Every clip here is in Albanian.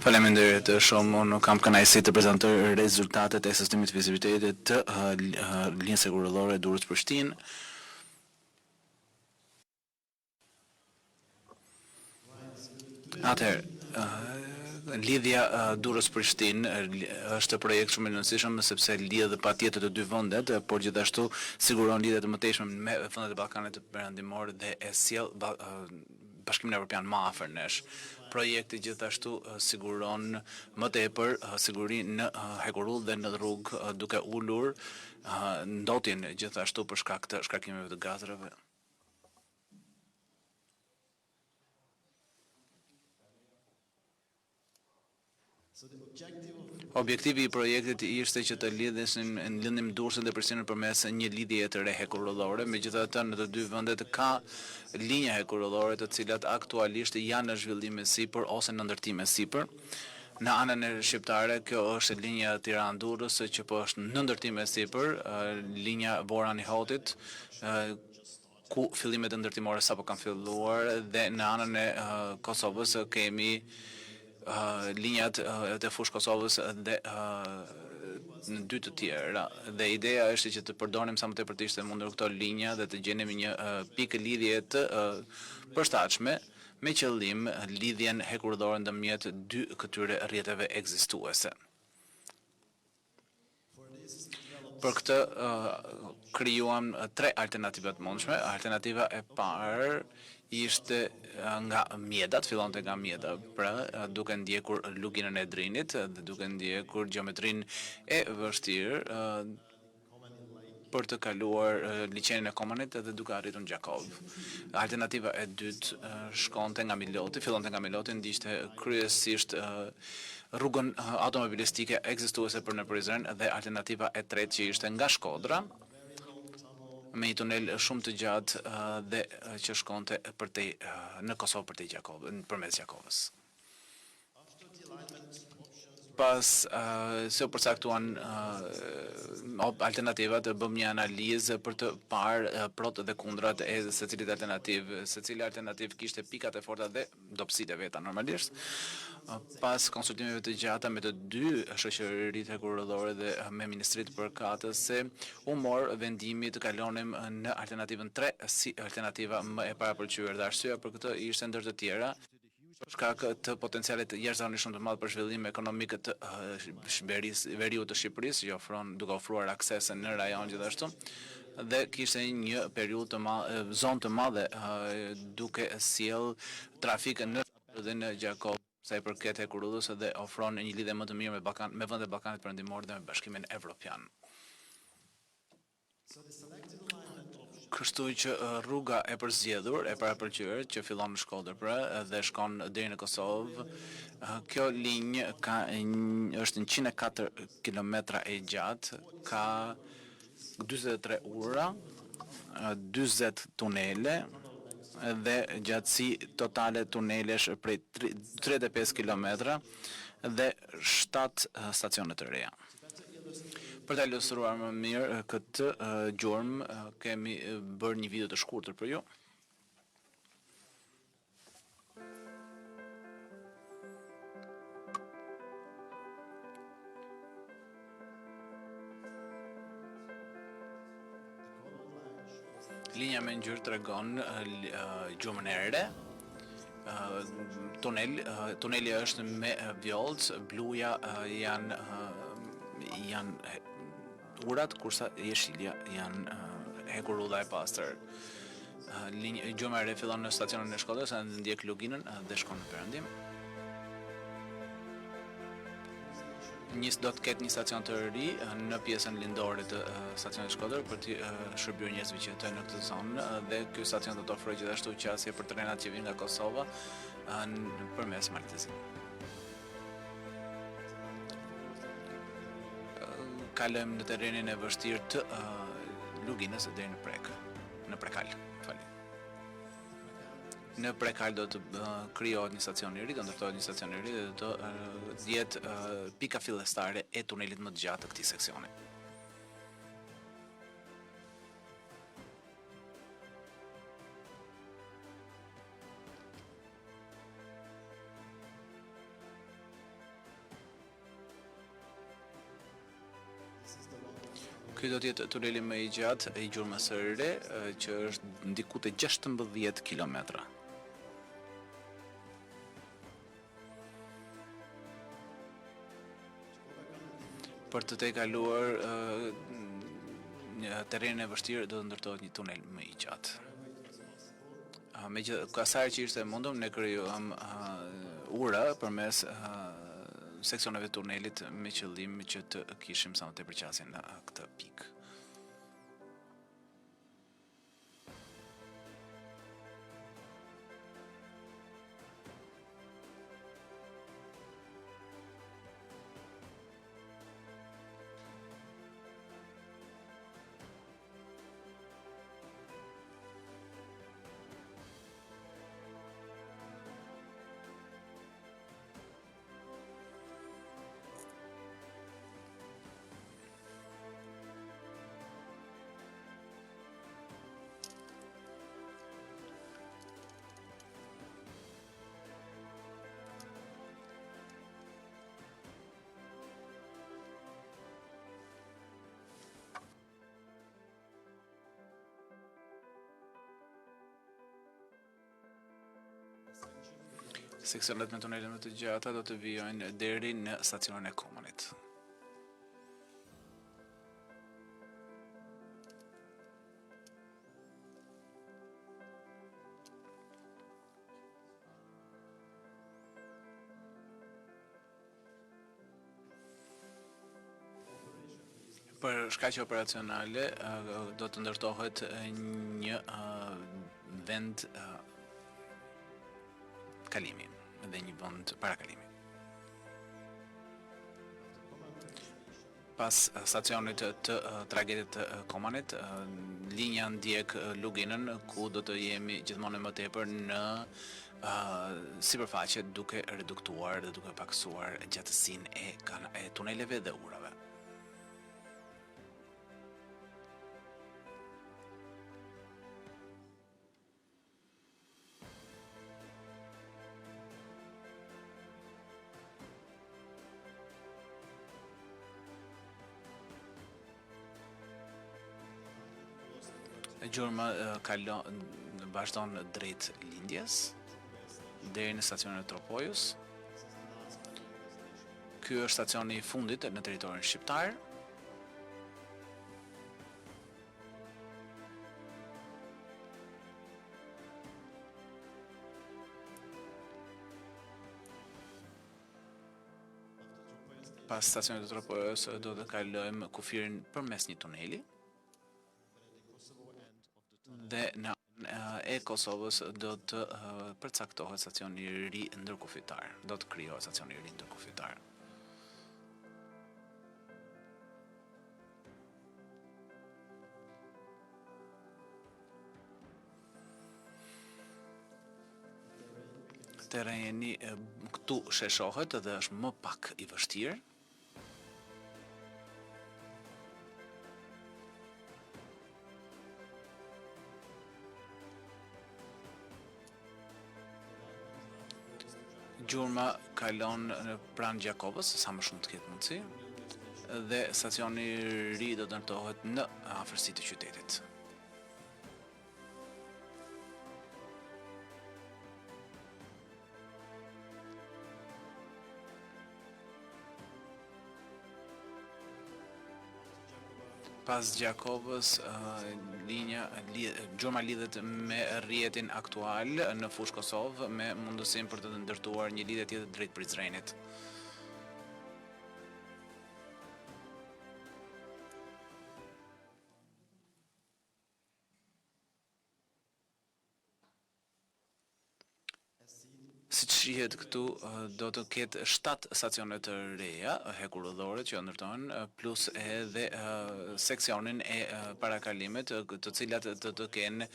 Faleminderit shumë. Unë kam kënaqësi të prezantoj rezultatet e sistemit të vizibilitetit të linjës rregullore Durrës-Prishtinë. Lidhja Durrës-Prishtinë është projekt shumë i rëndësishëm sepse lidh patjetër të dy vendet, por gjithashtu siguron lidhje të mëtejshme me vendet e Ballkanit Perëndimor dhe e sjell Bashkimin Evropian më afër nesh. Projekti gjithashtu siguron më tepër siguri në Hekurull dhe në rrugë duke ulur ndotjen gjithashtu për shkak të shkarkimeve të gazrave. Objektivi i projektit ishte që të lidhim Durrësin dhe Prishtinën përmes një lidhje të re hekurullore. Megjithatë, në të dy vendet ka linja hekurullore të cilat aktualisht janë në zhvillim me sipër ose në ndërtim me sipër. Në anën e shqiptare, kjo është linja Tiranë-Durrës që po është në ndërtim me sipër, linja Borani-Hotit, ku fillimet ndërtimore sapo kanë filluar, dhe në anën e Kosovës kemi linjat të fush Kosovës dhe në dy të tjera. Dhe ideja është që të përdorim sa më tepër të ishte mundur këto linja dhe të gjenim një pikë lidhje të përshtatshme me qëllim lidhjen hekurullore ndërmjet dy këtyre rrjeteve ekzistuese. Për këtë krijuam tre alternativa të mundshme. Alternativa e parë ishte nga mjedat, fillonte nga mjeda, pra duke ndjekur luginën e Drinit dhe duke ndjekur gjeometrinë e vështirë për të kaluar liçenin e Komanit dhe duke arritur në Gjakov. Alternativa e dytë shkonte nga Miloti, fillonte nga Miloti, ndiqte kryesisht rrugën automobilistike ekzistuese për në Prizren, dhe alternativa e tretë që ishte nga Shkodra, me një tunel shumë të gjatë dhe që shkonte në Kosovë përmes Gjakovës. Pas se u përcaktuan alternativat, bëm një analizë për të parë prot dhe kundrat e secilit alternativ. Secili alternativ kishte pikat e forta dhe dobësitë e veta normalisht. Pas konsultimeve të gjata me të dy shoqëritë hekurullore dhe me Ministritë Përkatëse, u mor vendimi të kalonim në alternativën 3 si alternativa më e parapëlqyer, dhe arsyeja për këtë ishte ndër të tjera për shkak të potencialit jashtëzakonisht shumë të madh për zhvillim ekonomik të veriut të Shqipërisë, që ofron duke ofruar aksese në rajon gjithashtu, dhe kishte një periudhë zonë të madhe duke sjell trafik në dhe në Gjakov sa i përket Hekurullës, dhe ofron një lidhje më të mirë me vendet e Ballkanit Perëndimor dhe me Bashkimin Evropian. Kështu që rruga e përzgjedhur, e parapëlqyer, që fillon në Shkodër dhe shkon deri në Kosovë, kjo linjë është 104 kilometra e gjatë, ka 43 ura, 40 tunele dhe gjatësi totale tunelesh prej 35 kilometra dhe 7 stacione të reja. Për ta ilustruar më mirë këtë gjurmë, kemi bërë një video të shkurtër për ju. Linja me ngjyrë tregon gjurmën e re. Tuneli është me vjollc, bluja janë urat, kurse jeshilja janë Hekurulla e pastër. Gjurma e re fillon në stacionin e Shkodrës, ndjek luginën dhe shkon në perëndim. Do të ketë një stacion të ri në pjesën lindore të stacionit Shkodër për të shërbyer njerëzve që jetojnë në këtë zonë, dhe ky stacion do të ofrojë gjithashtu qasje për trenat që vinë nga Kosova përmes Maltezit. Kalojmë në terrenin e vështirë të luginës deri në Prekë, në Prekal. Në Prekal do të krijohet një stacion i ri, do ndërtohet një stacion i ri dhe do jetë pika fillestare e tunelit më të gjatë të këtij seksioni. Ky do të jetë tuneli më i gjatë i gjurmës së re, që është ndiku te 16 kilometra. Për të kaluar një terren e vështirë do të ndërtohet një tunel më i gjatë. Asaj që ishte mundum, ne krijuam ura përmes seksioneve të tunelit me qëllim që të kishim sa më tepër qasje në këtë pikë. Seksionet me tunele më të gjata do të vijojnë deri në stacionin e Komanit. Për shkaqe operacionale do të ndërtohet një vend kalimi dhe një vend parakalimi. Pas stacionit të tragedit të Komanit, linja ndjek Luginën, ku do të jemi gjithmonë më tepër në sipërfaqe duke reduktuar dhe duke paksuar gjatësinë e tuneleve dhe urave. Gjurma vazhdon drejt lindjes deri në stacionin e Tropojës. Ky është stacioni i fundit në territorin shqiptar. Pas stacionit të Tropojës do të kalojmë kufirin përmes një tuneli. Dhe në e Kosovës do të përcaktohet stacioni i ri ndërkufitar. Do të krijohet stacioni i ri ndërkufitar. Terreni këtu sheshohet dhe është më pak i vështirë. Gjurma kalon pranë Gjakobës, sa më shumë të ketë mundësi, dhe stacioni i ri do të ndërtohet në afërsi të qytetit. Pas Gjakobës, gjurma lidhet me rrjetin aktual në fushë Kosovë me mundësinë për të ndërtuar një lidhje tjetër drejt Prizrenit. Siç shihet këtu, do të ketë 7 stacione të reja hekurudhore që ndërtohen, plus edhe seksionin e parakalimit, të cilat të kenë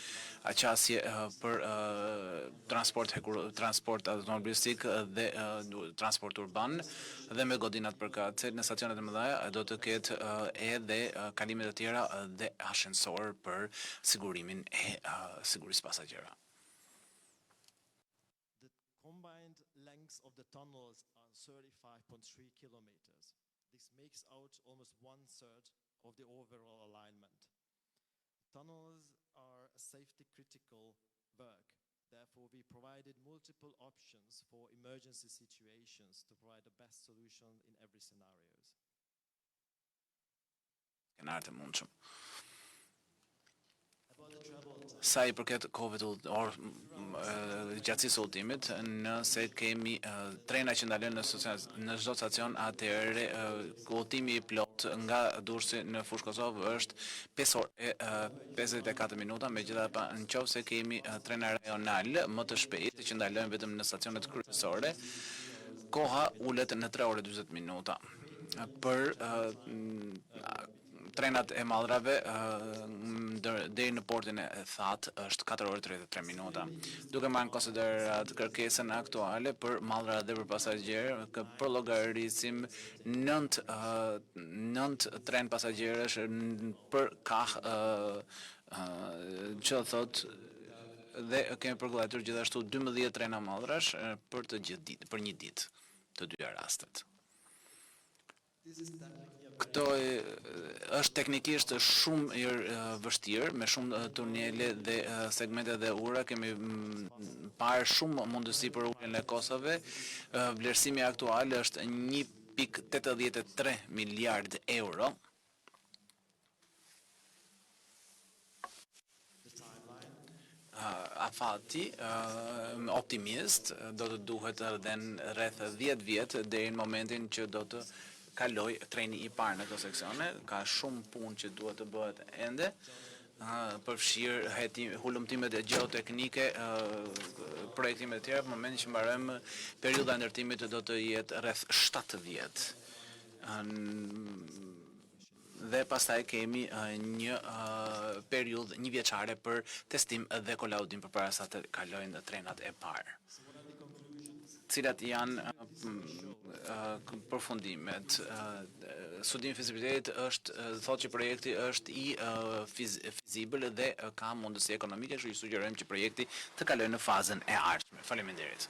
qasje për transport automobilistik dhe transport urban dhe me godinat përkatëse. Në stacionet e mëdha do të ketë edhe kalime të tjera dhe ashensor për sigurimin e sigurisë pasagjerëve. Combined lengths of the tunnels are 35.3 kilometers. This makes out almost 1/3 of the overall alignment. Tunnels are a safety critical work. Therefore, we provided multiple options for emergency situations to provide the best solution in every scenarios. Skenaret e mundshëm. About the travel time. Sa i përket kohëve të gjatësisë së udhimit, nëse kemi trena që ndalojnë në çdo stacion, atëherë udhimi i plot nga Durrësi në Fushë Kosovë është 5 orë e 54 minuta, megjithatë nëse kemi trena rajonal më të shpejtë që ndalojnë vetëm në stacionet kryesore, koha ulet në 3 orë e 40 minuta. Për trenat e madhrave deri në portin e That është 4 orë 33 minuta. Duke marrë në konsiderat kërkesën aktuale për mallra dhe për pasagjerë, për llogarisim 9 tren pasagjerësh për kahë, që thotë dhe kemi përgatitur gjithashtu 12 trena mallrash për për një ditë të dyja rastet. Këto është teknikisht shumë vështirë, me shumë tunele dhe segmente dhe ura. Kemi parë shumë mundësi për uljen e Kosovë. Vlerësimi aktual është 1.83 miliard euro. Afati optimist do të duhet rreth 10 vjet deri në momentin që do të kaloj treni i parë në këto seksione. Ka shumë punë që duhet të bëhet ende, përfshirë hulumtimet gjeoteknike, projektimet e tjera, në momentin që mbarojmë periudha ndërtimit do të jetë rreth 7 vjet. Dhe pastaj kemi një periudhë një vjeçare për testim dhe kolaudim përpara sa të kalojnë trenat e parë. Cilat janë përfundimet? Studimi i fizibilitetit thotë që projekti është i fizibël dhe ka mundësi ekonomike, kështu që sugjerojmë që projekti të kalojë në fazën e ardhshme. Faleminderit.